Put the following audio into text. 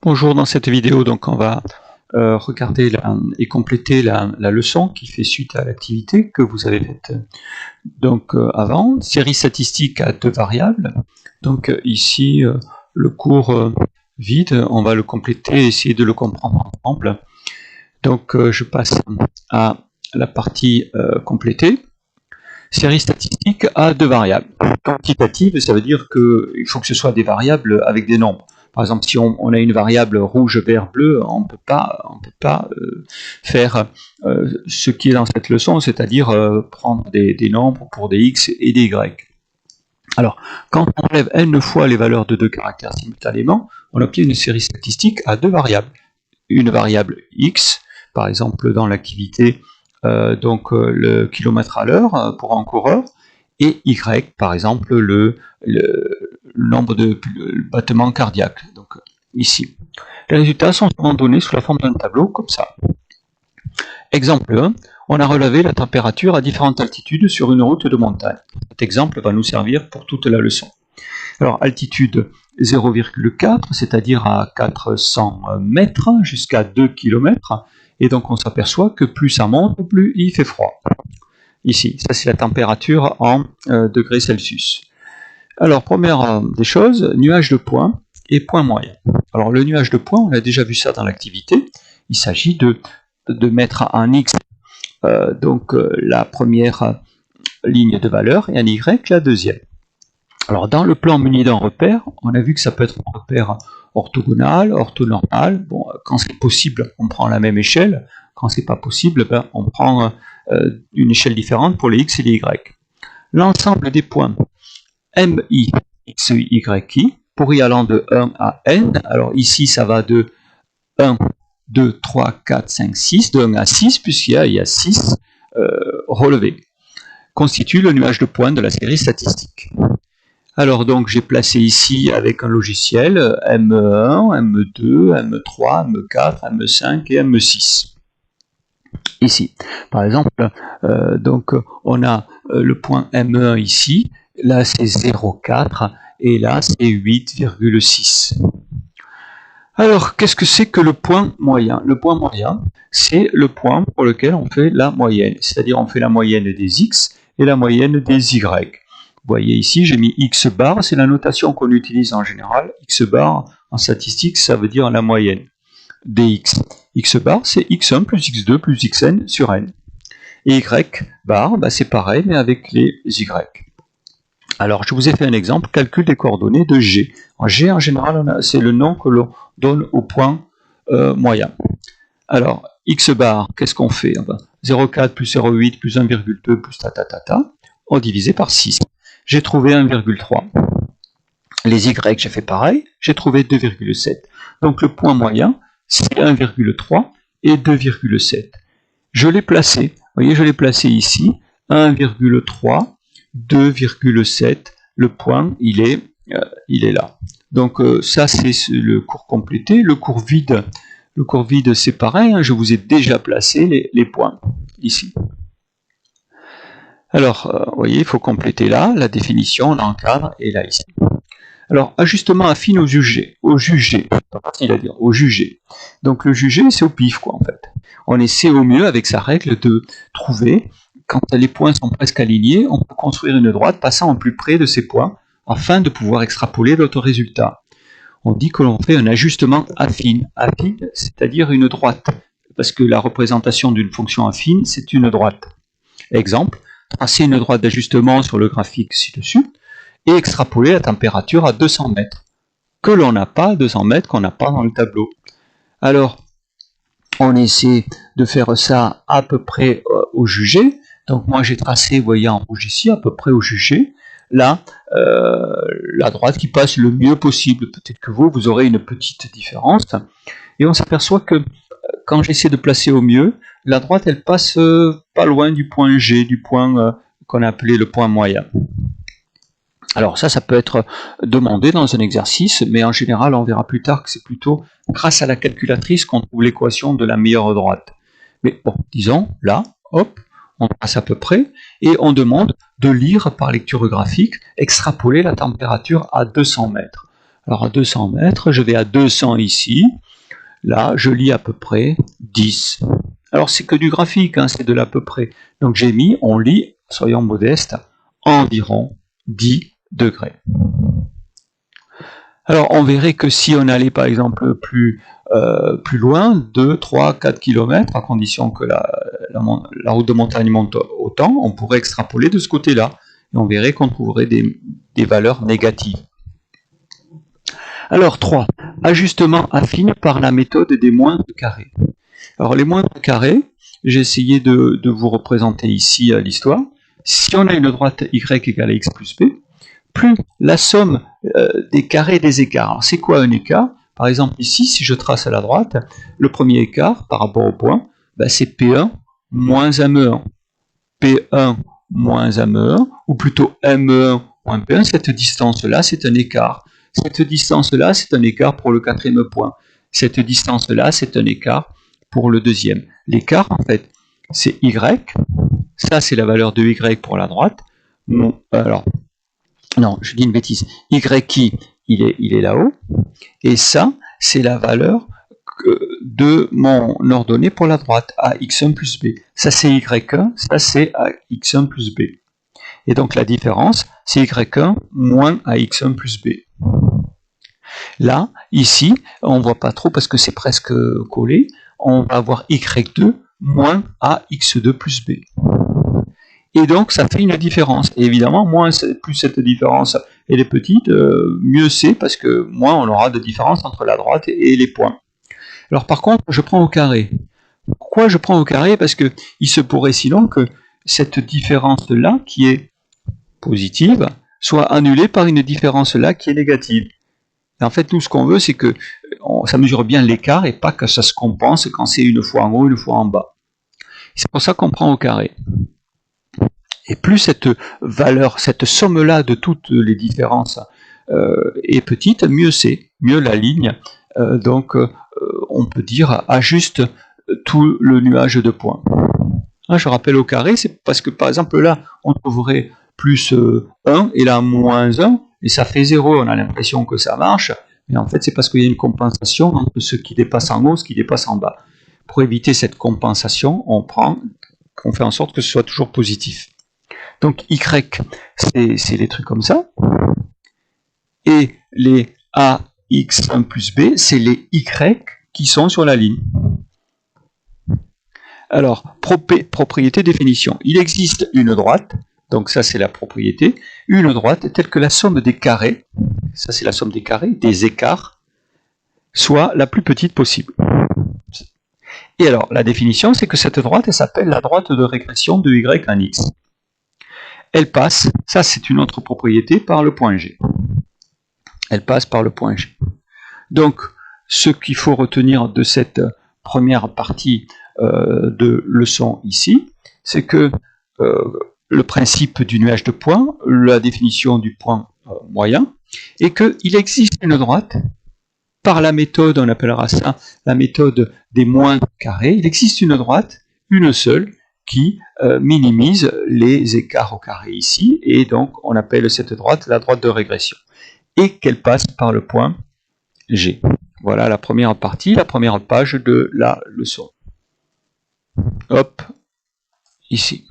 Bonjour, dans cette vidéo, donc on va regarder et compléter la leçon qui fait suite à l'activité que vous avez faite avant. Série statistique à deux variables. Donc ici, le cours vide, on va le compléter et essayer de le comprendre ensemble. Donc je passe à la partie complétée. Série statistique à deux variables. Quantitative, ça veut dire qu'il faut que ce soit des variables avec des nombres. Par exemple, si on a une variable rouge, vert, bleu, on ne peut pas faire ce qui est dans cette leçon, c'est-à-dire prendre des nombres pour des x et des y. Alors, quand on enlève n fois les valeurs de deux caractères simultanément, on obtient une série statistique à deux variables. Une variable x, par exemple dans l'activité, le kilomètre à l'heure pour un coureur, et y, par exemple, le nombre de battements cardiaques, donc ici. Les résultats sont souvent donnés sous la forme d'un tableau, comme ça. Exemple 1, on a relevé la température à différentes altitudes sur une route de montagne. Cet exemple va nous servir pour toute la leçon. Alors, altitude 0,4, c'est-à-dire à 400 mètres jusqu'à 2 km, et donc on s'aperçoit que plus ça monte, plus il fait froid. Ici, ça c'est la température en degrés Celsius. Alors, première des choses, nuage de points et point moyen. Alors, le nuage de points, on a déjà vu ça dans l'activité. Il s'agit de mettre en x la première ligne de valeur et en y la deuxième. Alors, dans le plan muni d'un repère, on a vu que ça peut être un repère orthogonal, orthonormal. Bon, quand c'est possible, on prend la même échelle. Quand c'est pas possible, on prend une échelle différente pour les x et les y. L'ensemble des points MI, X, Y, I, pour y allant de 1 à N, alors ici ça va de 1, 2, 3, 4, 5, 6, de 1 à 6, puisqu'il y a 6 relevés, constitue le nuage de points de la série statistique. Alors donc j'ai placé ici avec un logiciel M1, M2, M3, M4, M5 et M6. Ici, par exemple, on a le point M1 ici, là c'est 0,4 et là c'est 8,6. Alors, qu'est-ce que c'est que le point moyen? Le point moyen, c'est le point pour lequel on fait la moyenne, c'est-à-dire on fait la moyenne des x et la moyenne des y. Vous voyez ici, j'ai mis x bar, c'est la notation qu'on utilise en général. X bar, en statistique, ça veut dire la moyenne des x. X bar, c'est x1 plus x2 plus xn sur n. Et y bar, c'est pareil, mais avec les y. Alors, je vous ai fait un exemple, calcul des coordonnées de G. En G, en général, c'est le nom que l'on donne au point moyen. Alors, x bar, qu'est-ce qu'on fait? 0,4 plus 0,8 plus 1,2 plus on divise par 6. J'ai trouvé 1,3. Les y, j'ai fait pareil, j'ai trouvé 2,7. Donc, le point moyen, c'est 1,3 et 2,7. Je l'ai placé, vous voyez, je l'ai placé ici, 1,3, 2,7, le point, il est là. Donc ça, c'est le cours complété. Le cours vide, c'est pareil, je vous ai déjà placé les points, ici. Alors, vous voyez, il faut compléter là, la définition, l'encadre, et là, ici. Alors, ajustement affine au jugé. Au jugé. Donc, le jugé, c'est au pif, quoi, en fait. On essaie au mieux, avec sa règle, de trouver, quand les points sont presque alignés, on peut construire une droite passant au plus près de ces points, afin de pouvoir extrapoler l'autre résultat. On dit que l'on fait un ajustement affine. Affine, c'est-à-dire une droite. Parce que la représentation d'une fonction affine, c'est une droite. Exemple, tracer une droite d'ajustement sur le graphique ci-dessus, et extrapoler la température à 200 mètres, que l'on n'a pas, 200 mètres qu'on n'a pas dans le tableau. Alors, on essaie de faire ça à peu près au jugé. Donc moi j'ai tracé, vous voyez en rouge ici, à peu près au jugé, là, la droite qui passe le mieux possible. Peut-être que vous aurez une petite différence. Et on s'aperçoit que quand j'essaie de placer au mieux, la droite elle passe pas loin du point G, du point qu'on a appelé le point moyen. Alors ça peut être demandé dans un exercice, mais en général, on verra plus tard que c'est plutôt grâce à la calculatrice qu'on trouve l'équation de la meilleure droite. Mais bon, disons, là, hop, on passe à peu près, et on demande de lire par lecture graphique, extrapoler la température à 200 mètres. Alors à 200 mètres, je vais à 200 ici. Là, je lis à peu près 10. Alors c'est que du graphique, hein, c'est de l'à peu près. Donc j'ai mis, on lit, soyons modestes, environ 10 degrés. Alors on verrait que si on allait par exemple plus loin, 2, 3, 4 km, à condition que la route de montagne monte autant, on pourrait extrapoler de ce côté-là. Et on verrait qu'on trouverait des valeurs négatives. Alors 3. Ajustement affine par la méthode des moindres carrés. Alors les moindres carrés, j'ai essayé de vous représenter ici l'histoire. Si on a une droite y égale à x plus b, plus la somme des carrés des écarts. Alors c'est quoi un écart? Par exemple ici, si je trace à la droite, le premier écart par rapport au point, ben, c'est P1 moins M1. P1 moins M1, ou plutôt M1 moins P1, cette distance-là, c'est un écart. Cette distance-là, c'est un écart pour le quatrième point. Cette distance-là, c'est un écart pour le deuxième. L'écart, en fait, c'est Y. Ça, c'est la valeur de Y pour la droite. Non, alors, non, je dis une bêtise. YI, il est là-haut. Et ça, c'est la valeur de mon ordonnée pour la droite, AX1 plus B. Ça, c'est Y1, ça, c'est AX1 plus B. Et donc, la différence, c'est Y1 moins AX1 plus B. Là, ici, on ne voit pas trop parce que c'est presque collé. On va avoir Y2 moins AX2 plus B. Et donc, ça fait une différence. Et évidemment, plus cette différence elle est petite, mieux c'est, parce que moins on aura de différence entre la droite et les points. Alors par contre, je prends au carré. Pourquoi je prends au carré? Parce que il se pourrait sinon que cette différence-là, qui est positive, soit annulée par une différence-là qui est négative. Et en fait, nous, ce qu'on veut, c'est que ça mesure bien l'écart et pas que ça se compense quand c'est une fois en haut, une fois en bas. C'est pour ça qu'on prend au carré. Et plus cette valeur, cette somme-là de toutes les différences est petite, mieux c'est, mieux la ligne. Donc, on peut dire ajuste tout le nuage de points. Je rappelle au carré, c'est parce que par exemple là, on trouverait plus 1 et là moins 1, et ça fait 0. On a l'impression que ça marche, mais en fait, c'est parce qu'il y a une compensation entre ce qui dépasse en haut et ce qui dépasse en bas. Pour éviter cette compensation, on fait en sorte que ce soit toujours positif. Donc Y, c'est les trucs comme ça. Et les AX1 plus B, c'est les Y qui sont sur la ligne. Alors, propriété, définition. Il existe une droite, donc ça c'est la propriété, une droite telle que la somme des carrés, ça c'est la somme des carrés, des écarts, soit la plus petite possible. Et alors, la définition, c'est que cette droite, elle s'appelle la droite de régression de Y en X. Elle passe, ça c'est une autre propriété, par le point G. Elle passe par le point G. Donc, ce qu'il faut retenir de cette première partie de leçon ici, c'est que le principe du nuage de points, la définition du point moyen, et qu'il existe une droite, par la méthode, on appellera ça la méthode des moindres carrés, il existe une droite, une seule, qui minimise les écarts au carré ici, et donc on appelle cette droite la droite de régression, et qu'elle passe par le point G. Voilà la première partie, la première page de la leçon. Hop, ici.